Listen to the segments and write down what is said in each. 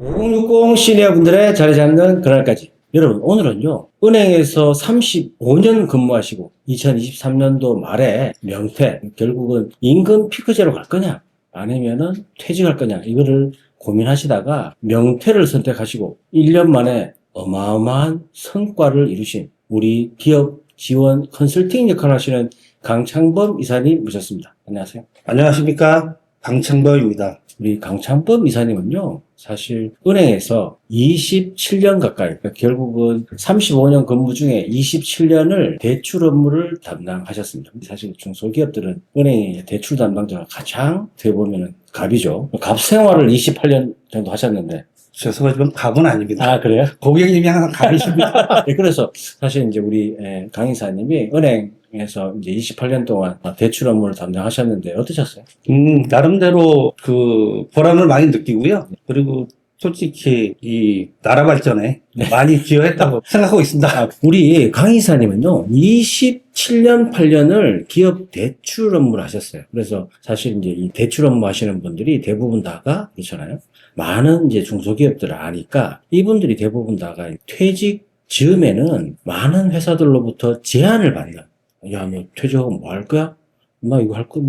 5060 시니어분들의 자리 잡는 그날까지. 여러분, 오늘은요, 은행에서 35년 근무하시고 2023년도 말에 명퇴, 결국은 임금 피크제로 갈 거냐 아니면은 퇴직할 거냐, 이거를 고민하시다가 명퇴를 선택하시고 1년 만에 어마어마한 성과를 이루신 우리 기업 지원 컨설팅 역할을 하시는 강창범 이사님 모셨습니다. 안녕하세요. 안녕하십니까, 강창범입니다. 우리 강창범 이사님은요, 사실 은행에서 27년 가까이, 그러니까 결국은 35년 근무 중에 27년을 대출 업무를 담당하셨습니다. 사실 중소기업들은 은행의 대출 담당자가 가장 어떻게 보면은 갑이죠. 갑 생활을 28년 정도 하셨는데. 죄송하지만 갑은 아닙니다. 아, 그래요? 고객님이 항상 갑이십니다. 네, 그래서 사실 이제 우리 강 이사님이 은행에서 이제 28년 동안 대출 업무를 담당하셨는데 어떠셨어요? 나름대로 그 보람을 많이 느끼고요. 그리고 솔직히 이 나라 발전에 많이 기여했다고 생각하고 있습니다. 우리 강 이사님은요, 27년, 8년을 기업 대출 업무를 하셨어요. 그래서 사실 이제 이 대출 업무 하시는 분들이 대부분 다가 그렇잖아요. 많은 이제 중소기업들을 아니까 이분들이 대부분 다가 퇴직 즈음에는 많은 회사들로부터 제안을 받는, 야, 너 퇴직하고 뭐 할 거야? 나 이거 할 거,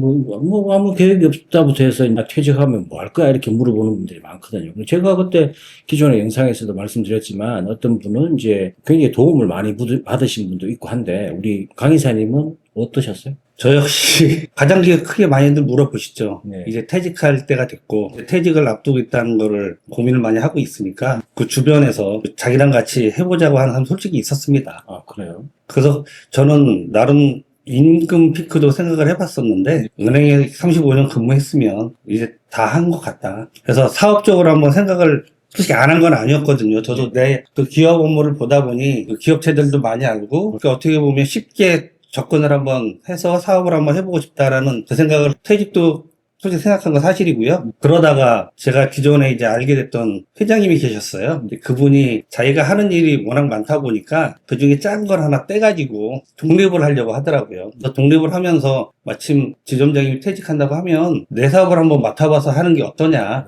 아무 계획이 없다부터 해서, 나 퇴직하면 뭐 할 거야? 이렇게 물어보는 분들이 많거든요. 제가 그때 기존의 영상에서도 말씀드렸지만, 어떤 분은 이제 굉장히 도움을 많이 받으신 분도 있고 한데, 우리 강 이사님은 어떠셨어요? 저 역시 가장 크게 많이들 물어보시죠. 네. 이제 퇴직할 때가 됐고 퇴직을 앞두고 있다는 거를 고민을 많이 하고 있으니까 그 주변에서 자기랑 같이 해보자고 하는 사람 솔직히 있었습니다. 아, 그래요? 그래서 저는 나름 임금 피크도 생각을 해봤었는데 은행에 35년 근무했으면 이제 다 한 것 같다. 그래서 사업적으로 한번 생각을 솔직히 안 한 건 아니었거든요. 저도 내 그 기업 업무를 보다 보니 그 기업체들도 많이 알고 그러니까 어떻게 보면 쉽게 접근을 한번 해서 사업을 한번 해보고 싶다라는 그 생각을 퇴직도 솔직히 생각한 건 사실이고요. 그러다가 제가 기존에 이제 알게 됐던 회장님이 계셨어요. 근데 그분이 자기가 하는 일이 워낙 많다 보니까 그 중에 짠 걸 하나 떼가지고 독립을 하려고 하더라고요. 그래서 독립을 하면서 마침 지점장님이 퇴직한다고 하면 내 사업을 한번 맡아봐서 하는 게 어떠냐.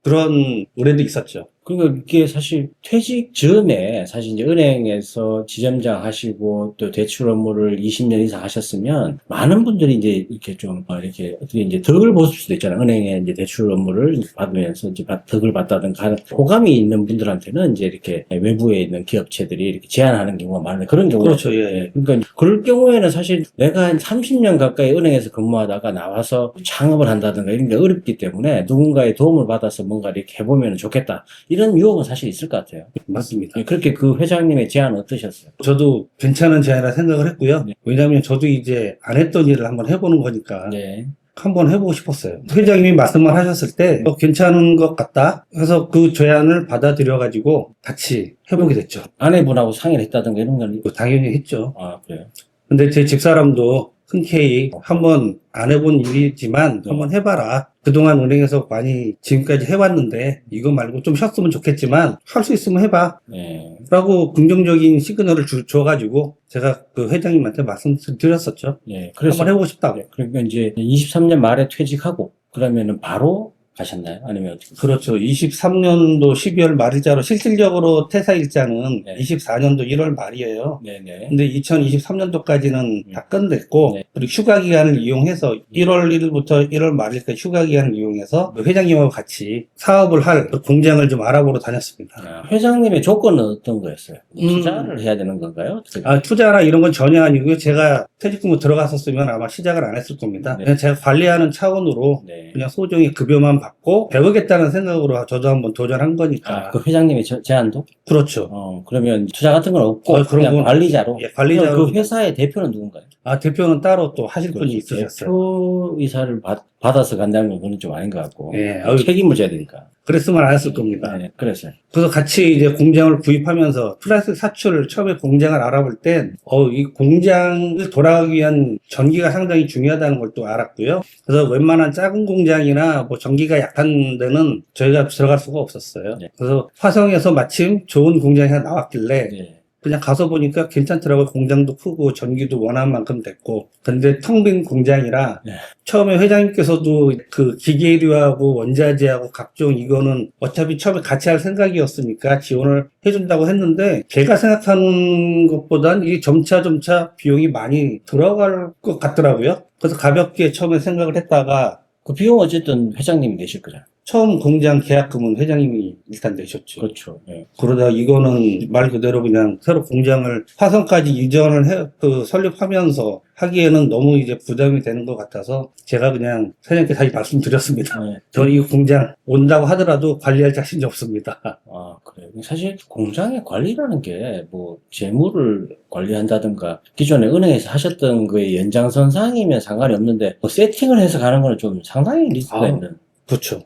그런 의뢰도 있었죠. 그러니까 이게 사실 퇴직 즈음에 사실 이제 은행에서 지점장 하시고 또 대출 업무를 20년 이상 하셨으면 많은 분들이 이제 이렇게 좀 이렇게 어떻게 이제 덕을 보실 수도 있잖아요. 은행에 이제 대출 업무를 받으면서 이제 덕을 받다든가 호감이 있는 분들한테는 이제 이렇게 외부에 있는 기업체들이 이렇게 제안하는 경우가 많은데 그런 경우가 그렇죠. 예. 그러니까 그럴 경우에는 사실 내가 한 30년 가까이 은행에서 근무하다가 나와서 창업을 한다든가 이런 게 어렵기 때문에 누군가의 도움을 받아서 뭔가 이렇게 해보면 좋겠다. 이런 유혹은 사실 있을 것 같아요. 맞습니다. 그렇게 그 회장님의 제안은 어떠셨어요? 저도 괜찮은 제안이라 생각을 했고요. 네. 왜냐하면 저도 이제 안 했던 일을 한번 해보는 거니까 네. 한번 해보고 싶었어요. 회장님이 말씀을 하셨을 때 괜찮은 것 같다 해서 그 제안을 받아들여가지고 같이 해보게 됐죠. 아내분하고 상의를 했다든가 이런 건 당연히 했죠. 아, 그래요? 근데 제 집사람도 흔쾌히 한번 안 해본 일이지만 한번 해봐라. 그동안 은행에서 많이 지금까지 해왔는데 이거 말고 좀 쉬었으면 좋겠지만 할 수 있으면 해봐. 네. 라고 긍정적인 시그널을 줘가지고 제가 그 회장님한테 말씀드렸었죠. 네. 그래서 한번 해보고 싶다고. 네. 그러니까 이제 23년 말에 퇴직하고 그러면은 바로 가셨나요? 아니면 어떻게? 그렇죠. 23년도 12월 말일자로 실질적으로 퇴사일자는 네. 24년도 1월 말이에요. 네네. 근데 2023년도까지는 다 끝냈고 네. 그리고 휴가 기간을 이용해서 1월 1일부터 1월 말일까지 휴가 기간을 이용해서 회장님하고 같이 사업을 할 공장을 좀 알아보러 다녔습니다. 아, 회장님의 조건은 어떤 거였어요? 투자를 해야 되는 건가요? 어떻게? 투자나 이런 건 전혀 아니고요. 제가 퇴직금으로 들어갔었으면 아마 시작을 안 했을 겁니다. 네. 그냥 제가 관리하는 차원으로 네. 그냥 소정의 급여만 받고 배우겠다는 생각으로 저도 한번 도전한 거니까. 아, 그 회장님의 제안도? 그렇죠. 그러면 투자 같은 건 없고 그런 그냥 건- 관리자로. 예, 관리자로. 그 회사의 대표는 누군가요? 대표는 따로 또 하실 분이 있으셨어요. 대표 이사를 받아서 간다는 건 그건 좀 아닌 것 같고. 예, 책임을 져야 되니까. 그랬으면 안 했을 겁니다. 네, 그래서. 그래서 같이 이제 공장을 구입하면서 플라스틱 사출 처음에 공장을 알아볼 땐, 이 공장을 돌아가기 위한 전기가 상당히 중요하다는 걸 또 알았고요. 그래서 웬만한 작은 공장이나 뭐 전기가 약한 데는 저희가 들어갈 수가 없었어요. 네. 그래서 화성에서 마침 좋은 공장이 하나 나왔길래 네. 그냥 가서 보니까 괜찮더라고요. 공장도 크고 전기도 원하는 만큼 됐고. 근데 텅 빈 공장이라 네. 처음에 회장님께서도 그 기계류하고 원자재하고 각종 이거는 어차피 처음에 같이 할 생각이었으니까 지원을 해준다고 했는데 제가 생각하는 것보단 이게 점차 비용이 많이 들어갈 것 같더라고요. 그래서 가볍게 처음에 생각을 했다가 그 비용 어쨌든 회장님이 내실 거잖아요. 처음 공장 계약금은 회장님이 일단 내셨죠. 그렇죠. 네. 그러다 이거는 말 그대로 그냥 새로 공장을 화성까지 이전을 설립하면서 하기에는 너무 이제 부담이 되는 것 같아서 제가 그냥 사장님께 다시 말씀드렸습니다. 네. 저는 이 공장 온다고 하더라도 관리할 자신이 없습니다. 아, 그래요. 사실 공장의 관리라는 게 뭐 재무를 관리한다든가 기존에 은행에서 하셨던 거에 연장선상이면 상관이 없는데 뭐 세팅을 해서 가는 거는 좀 상당히 리스크가 있는. 그렇죠.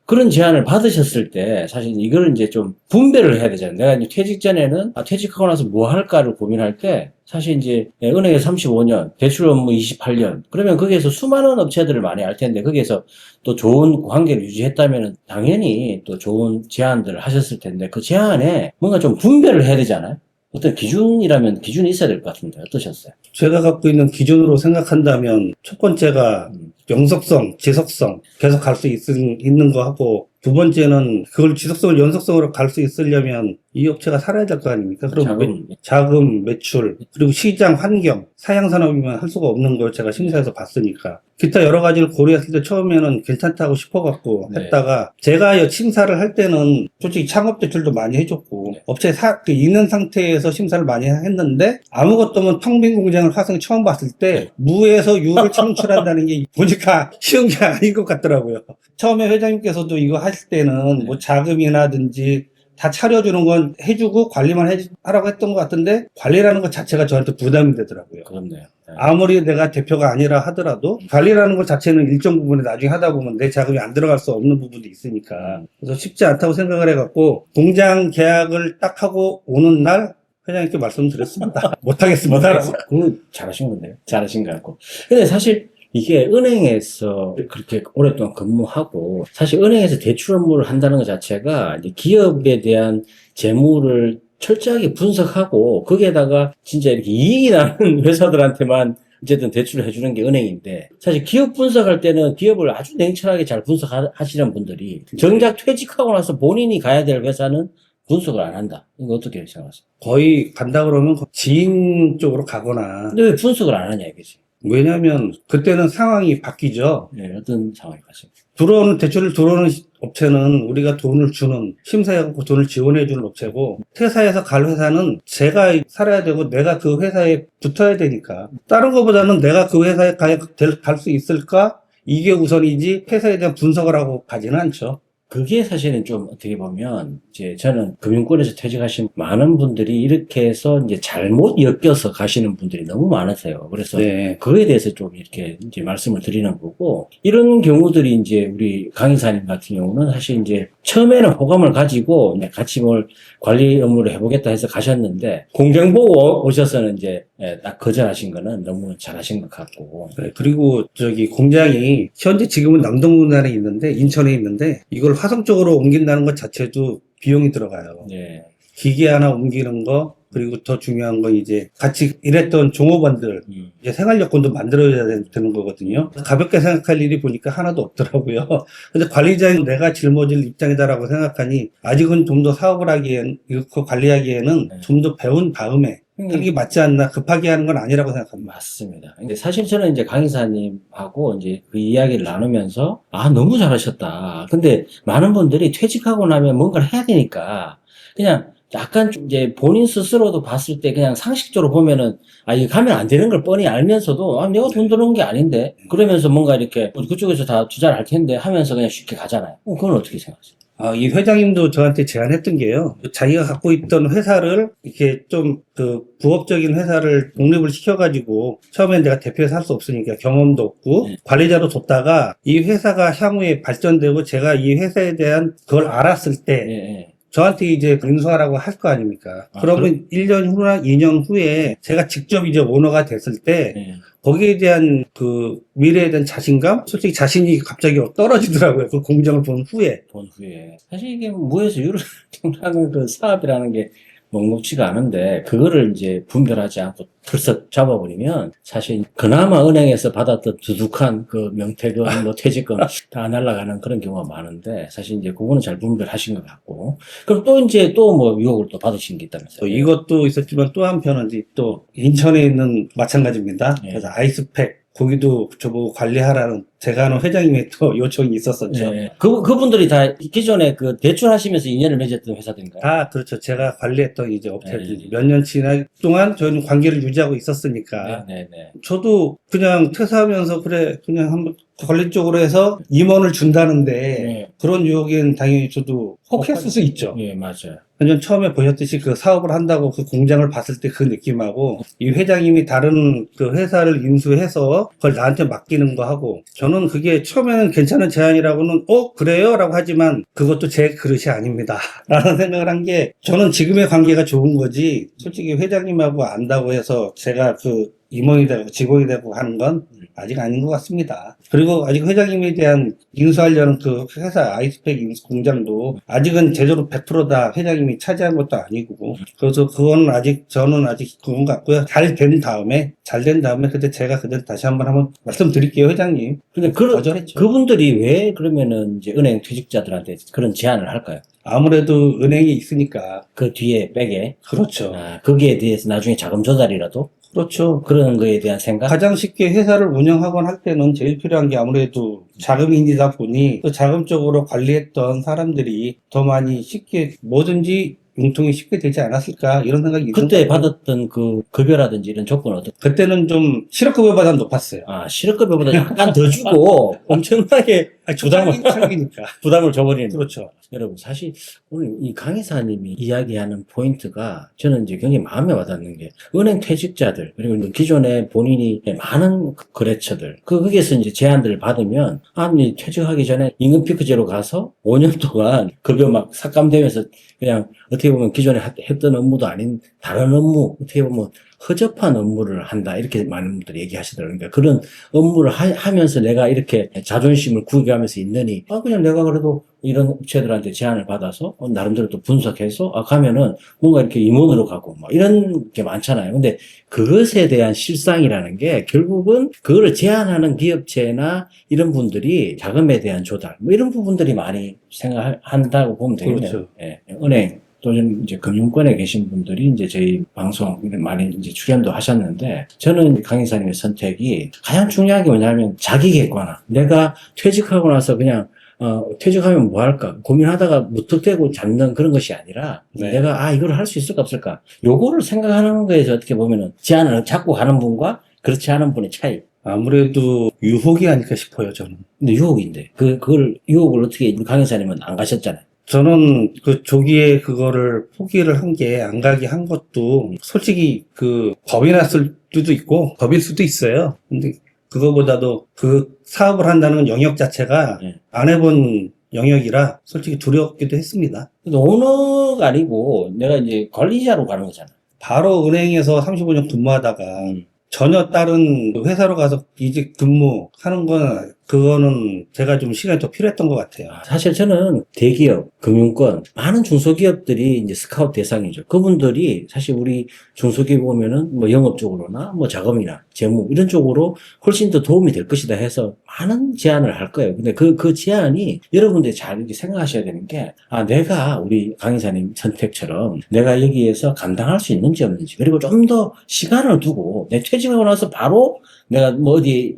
그런 제안을 받으셨을 때 사실 이걸 이제 좀 분배를 해야 되잖아요. 내가 이제 퇴직 전에는 퇴직하고 나서 뭐 할까를 고민할 때 사실 이제 은행에 35년, 대출 업무 28년. 그러면 거기에서 수많은 업체들을 많이 알 텐데 거기에서 또 좋은 관계를 유지했다면 당연히 또 좋은 제안들을 하셨을 텐데 그 제안에 뭔가 좀 분배를 해야 되잖아요. 어떤 기준이라면 기준이 있어야 될 것 같은데 어떠셨어요? 제가 갖고 있는 기준으로 생각한다면 첫 번째가 영속성, 지속성 계속 갈 수 있는 거 하고 두 번째는 그걸 지속성을 연속성으로 갈 수 있으려면 이 업체가 살아야 될 거 아닙니까? 그럼 자금, 매출, 그리고 시장 환경, 사양산업이면 할 수가 없는 걸 제가 심사해서 봤으니까. 기타 여러 가지를 고려했을 때 처음에는 괜찮다고 싶어갖고 네. 했다가 제가 심사를 할 때는 솔직히 창업 대출도 많이 해줬고 네. 업체 있는 상태에서 심사를 많이 했는데 아무것도 없는 텅 빈 공장을 화성에 처음 봤을 때 무에서 유를 창출한다는 게 보니까 쉬운 게 아닌 것 같더라고요. 처음에 회장님께서도 이거 하실 때는 뭐 자금이라든지 다 차려주는 건 해주고 관리만 하라고 했던 것 같은데 관리라는 것 자체가 저한테 부담이 되더라고요. 그렇네요. 네. 아무리 내가 대표가 아니라 하더라도 관리라는 것 자체는 일정 부분에 나중에 하다 보면 내 자금이 안 들어갈 수 없는 부분도 있으니까 그래서 쉽지 않다고 생각을 해갖고 공장 계약을 딱 하고 오는 날 회장님께 말씀드렸습니다. 못하겠습니다. 그거 잘하신 건데요. 잘하신 것 같고. 근데 사실 이게 은행에서 그렇게 오랫동안 근무하고 사실 은행에서 대출 업무를 한다는 것 자체가 이제 기업에 대한 재무를 철저하게 분석하고 거기에다가 진짜 이렇게 이익이 나는 회사들한테만 어쨌든 대출을 해주는 게 은행인데 사실 기업 분석할 때는 기업을 아주 냉철하게 잘 분석하시는 분들이 정작 퇴직하고 나서 본인이 가야 될 회사는 분석을 안 한다. 이거 어떻게 생각하세요? 거의 간다 그러면 지인 쪽으로 가거나. 근데 왜 분석을 안 하냐 이거지. 왜냐하면 그때는 상황이 바뀌죠. 네, 어떤 상황이 가죠? 대출을 들어오는 업체는 우리가 돈을 주는, 심사해갖고 돈을 지원해주는 업체고, 퇴사해서 갈 회사는 제가 살아야 되고 내가 그 회사에 붙어야 되니까. 다른 것보다는 내가 그 회사에 갈 수 있을까? 이게 우선이지, 회사에 대한 분석을 하고 가지는 않죠. 그게 사실은 좀 어떻게 보면 이제 저는 금융권에서 퇴직하신 많은 분들이 이렇게 해서 이제 잘못 엮여서 가시는 분들이 너무 많으세요. 그래서 네. 그거에 대해서 좀 이렇게 이제 말씀을 드리는 거고 이런 경우들이 이제 우리 강 이사님 같은 경우는 사실 이제 처음에는 호감을 가지고 이제 같이 뭘 관리 업무를 해보겠다 해서 가셨는데 공장 보고 오셔서는 이제 딱 거절하신 거는 너무 잘하신 것 같고. 네, 그리고 공장이 현재 지금은 남동군안에 있는데 인천에 있는데 이걸 화성 쪽으로 옮긴다는 것 자체도 비용이 들어가요. 네. 기계 하나 옮기는 거 그리고 더 중요한 건 이제 같이 일했던 종업원들 이제 생활 여건도 만들어야 되는 거거든요. 가볍게 생각할 일이 보니까 하나도 없더라고요. 근데 관리자인 내가 짊어질 입장이다라고 생각하니 아직은 좀 더 사업을 하기엔 이거 관리하기에는 좀 더 배운 다음에 하는 게 맞지 않나 급하게 하는 건 아니라고 생각합니다. 맞습니다. 근데 사실 저는 이제 강 이사님하고 이제 그 이야기를 나누면서 너무 잘하셨다. 근데 많은 분들이 퇴직하고 나면 뭔가를 해야 되니까 그냥 약간 좀 이제 본인 스스로도 봤을 때 그냥 상식적으로 보면은 이거 가면 안 되는 걸 뻔히 알면서도 내가 돈 드는 게 아닌데 그러면서 뭔가 이렇게 그쪽에서 다 투자를 할 텐데 하면서 그냥 쉽게 가잖아요. 그건 어떻게 생각하세요? 이 회장님도 저한테 제안했던 게요. 자기가 갖고 있던 회사를 이렇게 좀 부업적인 회사를 독립을 시켜가지고 처음엔 내가 대표해서 할 수 없으니까 경험도 없고 관리자로 뒀다가 이 회사가 향후에 발전되고 제가 이 회사에 대한 그걸 알았을 때 예. 저한테 이제 인수하라고 할 거 아닙니까? 그러면 1년 후나 2년 후에 제가 직접 이제 오너가 됐을 때 예. 거기에 대한 그 미래에 대한 자신감? 솔직히 자신이 갑자기 떨어지더라고요. 그 공정을 본 후에. 본 후에. 사실 이게 무에서 유를 하는 그 사업이라는 게 녹록치가 않은데, 그거를 이제 분별하지 않고 털썩 잡아버리면, 사실 그나마 은행에서 받았던 두둑한 그 명태금, 퇴직금 다 날아가는 그런 경우가 많은데, 사실 이제 그거는 잘 분별하신 것 같고. 그럼 또 이제 또 뭐 유혹을 또 받으신 게 있다면서요? 또 이것도 있었지만 또 한편은 이제 또 인천에 있는 마찬가지입니다. 예. 그래서 아이스팩, 거기도 저보고 관리하라는 제가 아는 회장님의 또 요청이 있었었죠. 예. 그분들이 다 기존에 그 대출하시면서 인연을 맺었던 회사들인가요? 그렇죠. 제가 관리했던 이제 업체들 네. 몇 년치나 동안 저희는 관계를 유지하고 있었으니까 네네네. 저도 그냥 퇴사하면서 그래 그냥 한번 관리 쪽으로 해서 임원을 준다는데 네. 그런 유혹엔 당연히 저도 혹했을 수 있죠. 예, 맞아요. 완전 처음에 보셨듯이 그 사업을 한다고 그 공장을 봤을 때 그 느낌하고 이 회장님이 다른 그 회사를 인수해서 그걸 나한테 맡기는 거 하고 저는 그게 처음에는 괜찮은 제안이라고는 그래요? 라고 하지만 그것도 제 그릇이 아닙니다. 라는 생각을 한 게 저는 지금의 관계가 좋은 거지 솔직히 회장님하고 안다고 해서 제가 그 임원이 되고 직원이 되고 하는 건 아직 아닌 것 같습니다. 그리고 아직 회장님에 대한 인수하려는 그 회사 아이스팩 인수 공장도 아직은 제대로 100%다 회장님이 차지한 것도 아니고 그래서 그건 저는 아직 그건 같고요. 잘 된 다음에 그때 제가 다시 한번 말씀드릴게요, 회장님. 근데 거절했죠. 그분들이 왜 그러면은 이제 은행 퇴직자들한테 그런 제안을 할까요? 아무래도 은행이 있으니까. 그 뒤에 백에. 그렇죠. 거기에 대해서 나중에 자금 조달이라도 그렇죠. 그런 거에 대한 생각? 가장 쉽게 회사를 운영하거나 할 때는 제일 필요한 게 아무래도 자금인이다 보니 그 자금 쪽으로 관리했던 사람들이 더 많이 쉽게 뭐든지 융통이 쉽게 되지 않았을까 이런 생각이 그때 받았던 그 급여라든지 이런 조건은 어떻게? 그때는 좀 실업급여보다 높았어요. 실업급여보다 약간 더 주고 엄청나게 부담을 줘버리는. 그렇죠. 여러분, 사실 오늘 이 강의사님이 이야기하는 포인트가 저는 이제 굉장히 마음에 와닿는 게 은행 퇴직자들 그리고 기존에 본인이 많은 거래처들 거기에서 이제 제안들을 받으면 퇴직하기 전에 임금 피크제로 가서 5년 동안 급여 막 삭감되면서 그냥 어떻게 보면 기존에 했던 업무도 아닌 다른 업무 어떻게 보면 허접한 업무를 한다 이렇게 많은 분들이 얘기하시더라고요. 그러니까 그런 업무를 하면서 내가 이렇게 자존심을 구겨가면서 있느니 그냥 내가 그래도 이런 업체들한테 제안을 받아서 나름대로 또 분석해서 가면은 뭔가 이렇게 임원으로 가고 막 이런 게 많잖아요. 근데 그것에 대한 실상이라는 게 결국은 그거를 제안하는 기업체나 이런 분들이 자금에 대한 조달 뭐 이런 부분들이 많이 생각한다고 보면 되겠네요. 그렇죠. 예, 은행 또는 이제 금융권에 계신 분들이 이제 저희 방송 많이 이제 출연도 하셨는데 저는 강의사님의 선택이 가장 중요한 게 뭐냐면 자기 객관화. 내가 퇴직하고 나서 그냥 퇴직하면 뭐 할까 고민하다가 무턱대고 잡는 그런 것이 아니라 네. 내가 이걸 할 수 있을까 없을까 요거를 생각하는 거에서 어떻게 보면은 제안을 잡고 가는 분과 그렇지 않은 분의 차이. 아무래도 유혹이 아닐까 싶어요, 저는. 근데 유혹인데 그걸 유혹을 어떻게 우리 강의사님은 안 가셨잖아요. 저는 그 조기에 그거를 포기를 한 게 안 가게 한 것도 솔직히 겁이 났을 수도 있고 겁일 수도 있어요. 근데 그거보다도 그 사업을 한다는 영역 자체가 안 해본 영역이라 솔직히 두렵기도 했습니다. 근데 오너가 아니고 내가 이제 관리자로 가는 거잖아. 바로 은행에서 35년 근무하다가 전혀 다른 회사로 가서 이직 근무하는 그거는 제가 좀 시간이 더 필요했던 것 같아요. 사실 저는 대기업, 금융권, 많은 중소기업들이 이제 스카우트 대상이죠. 그분들이 사실 우리 중소기업 보면은 뭐 영업 쪽으로나 뭐 자금이나 재무 이런 쪽으로 훨씬 더 도움이 될 것이다 해서 많은 제안을 할 거예요. 근데 그 제안이 여러분들이 잘 이렇게 생각하셔야 되는 게 내가 우리 강의사님 선택처럼 내가 여기에서 감당할 수 있는지 없는지 그리고 좀 더 시간을 두고 내 퇴직하고 나서 바로 내가 뭐 어디에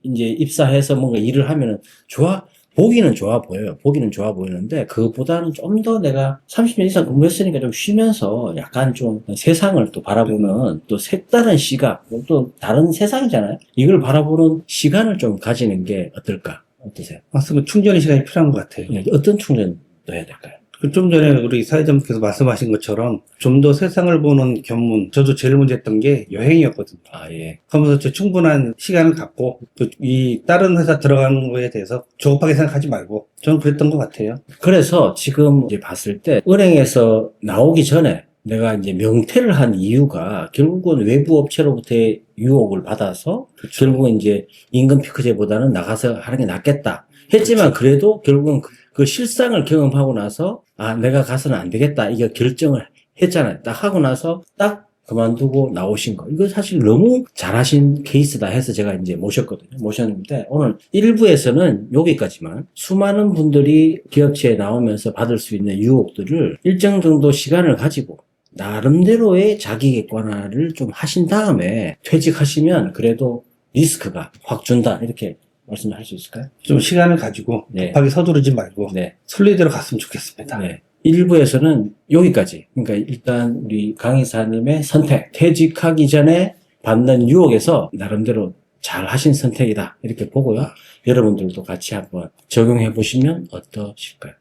이제 입사해서 뭔가 일을 하면은 좋아. 보기는 좋아 보여요. 보기는 좋아 보이는데 그것보다는 좀 더 내가 30년 이상 근무했으니까 좀 쉬면서 약간 좀 세상을 또 바라보는 또 색다른 시각, 또 다른 세상이잖아요. 이걸 바라보는 시간을 좀 가지는 게 어떨까? 어떠세요? 맞습니다. 충전의 시간이 필요한 것 같아요. 예, 어떤 충전도 해야 될까요? 좀 전에 우리 사회자님께서 말씀하신 것처럼 좀 더 세상을 보는 견문, 저도 제일 먼저 했던 게 여행이었거든요. 아, 예. 그러면서 저 충분한 시간을 갖고 이 다른 회사 들어가는 거에 대해서 조급하게 생각하지 말고 저는 그랬던 것 같아요. 그래서 지금 이제 봤을 때 은행에서 나오기 전에 내가 이제 명퇴를 한 이유가 결국은 외부 업체로부터의 유혹을 받아서 결국은 이제 임금 피크제보다는 나가서 하는 게 낫겠다 했지만 그래도 결국은 그 실상을 경험하고 나서 아 내가 가서는 안 되겠다 이거 결정을 했잖아요. 딱 하고 나서 딱 그만두고 나오신 거. 이거 사실 너무 잘하신 케이스다 해서 제가 이제 모셨는데 오늘 1부에서는 여기까지만 수많은 분들이 기업체에 나오면서 받을 수 있는 유혹들을 일정 정도 시간을 가지고 나름대로의 자기 객관화를 좀 하신 다음에 퇴직하시면 그래도 리스크가 확 준다. 이렇게 말씀할 수 있을까요? 좀 시간을 가지고 네. 급하게 서두르지 말고 네. 순리대로 갔으면 좋겠습니다. 네. 1부에서는 여기까지. 그러니까 일단 우리 강 이사님의 선택, 퇴직하기 전에 받는 유혹에서 나름대로 잘 하신 선택이다. 이렇게 보고요. 여러분들도 같이 한번 적용해 보시면 어떠실까요?